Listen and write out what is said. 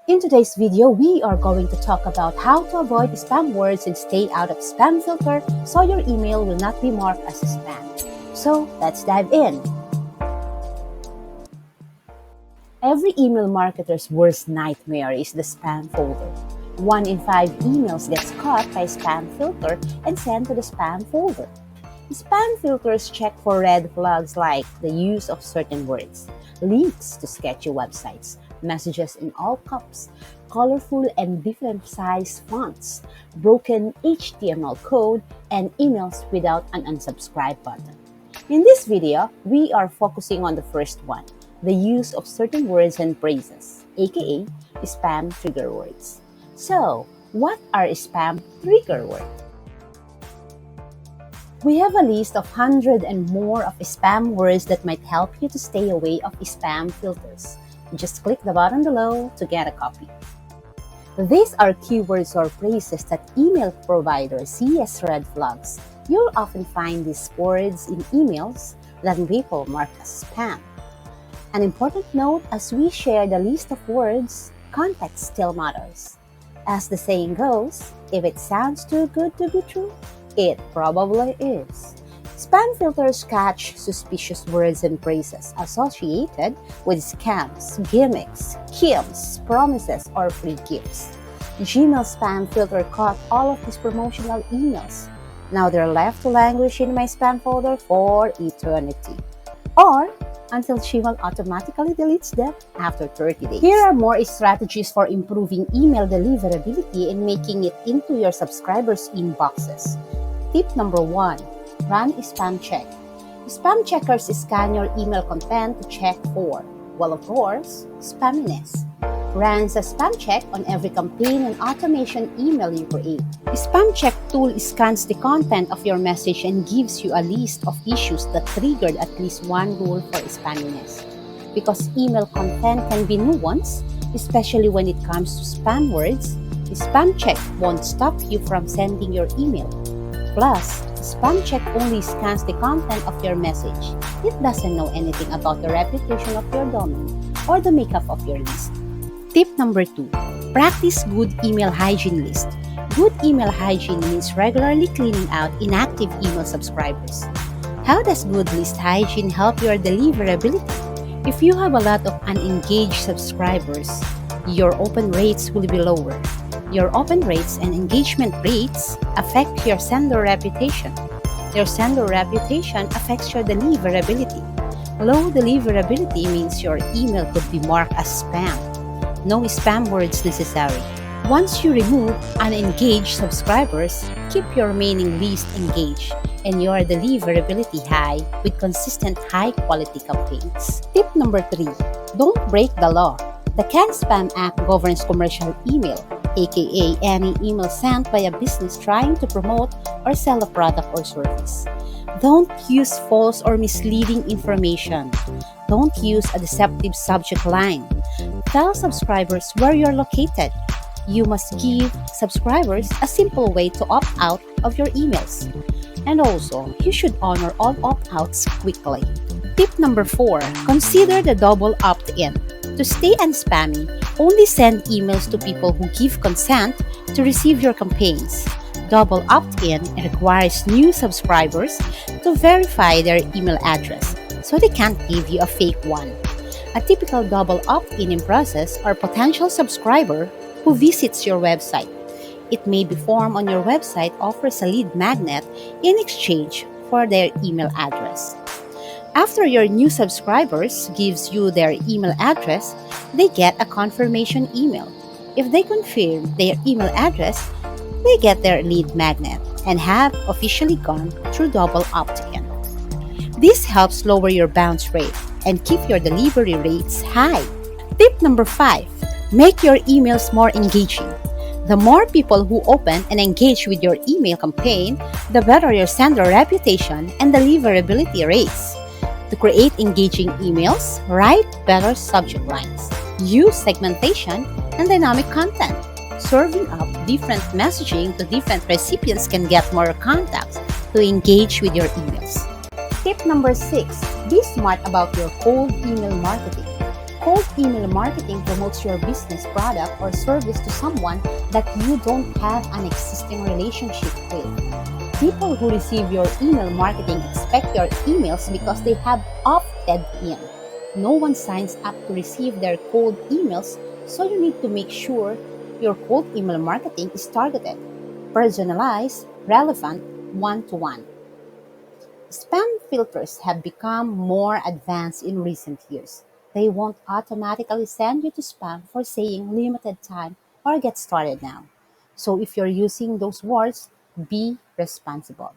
In today's video, we are going to talk about how to avoid spam words and stay out of spam filter so your email will not be marked as spam. So, let's dive in. Every email marketer's worst nightmare is the spam folder. 1 in 5 emails gets caught by spam filter and sent to the spam folder. Spam filters check for red flags like the use of certain words, links to sketchy websites, messages in all caps, colorful and different size fonts, broken HTML code, and emails without an unsubscribe button. In this video, we are focusing on the first one, the use of certain words and phrases, aka spam trigger words. So, what are spam trigger words? We have a list of 100 and more of spam words that might help you to stay away of spam filters. Just click the button below to get a copy. These are keywords or phrases that email providers see as red flags. You'll often find these words in emails that people mark as spam. An important note as we share the list of words, context still matters. As the saying goes, if it sounds too good to be true, it probably is. Spam filters catch suspicious words and phrases associated with scams, gimmicks, schemes, promises, or free gifts. Gmail spam filter caught all of these promotional emails. Now they're left to languish in my spam folder for eternity. Or until Gmail automatically deletes them after 30 days. Here are more strategies for improving email deliverability and making it into your subscribers' inboxes. Tip number 1. Run a spam check. Spam checkers scan your email content to check for, well, of course, spamminess. Runs a spam check on every campaign and automation email you create. The spam check tool scans the content of your message and gives you a list of issues that triggered at least one rule for spamminess. Because email content can be nuanced, especially when it comes to spam words, the spam check won't stop you from sending your email. Plus, spam check only scans the content of your message. It doesn't know anything about the reputation of your domain or the makeup of your list. Tip number 2. Practice good email hygiene list. Good email hygiene means regularly cleaning out inactive email subscribers. How does good list hygiene help your deliverability? If you have a lot of unengaged subscribers, your open rates will be lower. Your open rates and engagement rates affect your sender reputation. Your sender reputation affects your deliverability. Low deliverability means your email could be marked as spam. No spam words necessary. Once you remove unengaged subscribers, keep your remaining list engaged and your deliverability high with consistent high-quality campaigns. Tip number 3. Don't break the law. The CAN-SPAM Act governs commercial email, aka any email sent by a business trying to promote or sell a product or service. Don't use false or misleading information. Don't use a deceptive subject line. Tell subscribers where you're located. You must give subscribers a simple way to opt out of your emails. And also, you should honor all opt-outs quickly. Tip number 4. Consider the double opt-in. To stay unspammy, only send emails to people who give consent to receive your campaigns. Double opt-in requires new subscribers to verify their email address, so they can't give you a fake one. A typical double opt-in process or potential subscriber who visits your website. It may be formed on your website offers a lead magnet in exchange for their email address. After your new subscribers gives you their email address, they get a confirmation email. If they confirm their email address, they get their lead magnet and have officially gone through double opt-in. This helps lower your bounce rate and keep your delivery rates high. Tip number 5. Make your emails more engaging. The more people who open and engage with your email campaign, the better your sender reputation and deliverability rates. To create engaging emails, write better subject lines. Use segmentation and dynamic content. Serving up different messaging to different recipients can get more contacts to engage with your emails. Tip number 6. Be smart about your cold email marketing. Cold email marketing promotes your business, product, or service to someone that you don't have an existing relationship with. People who receive your email marketing expect your emails because they have opted in. No one signs up to receive their cold emails, so you need to make sure your cold email marketing is targeted, personalized, relevant, one to one. Spam filters have become more advanced in recent years. They won't automatically send you to spam for saying limited time or get started now. So if you're using those words, be responsible.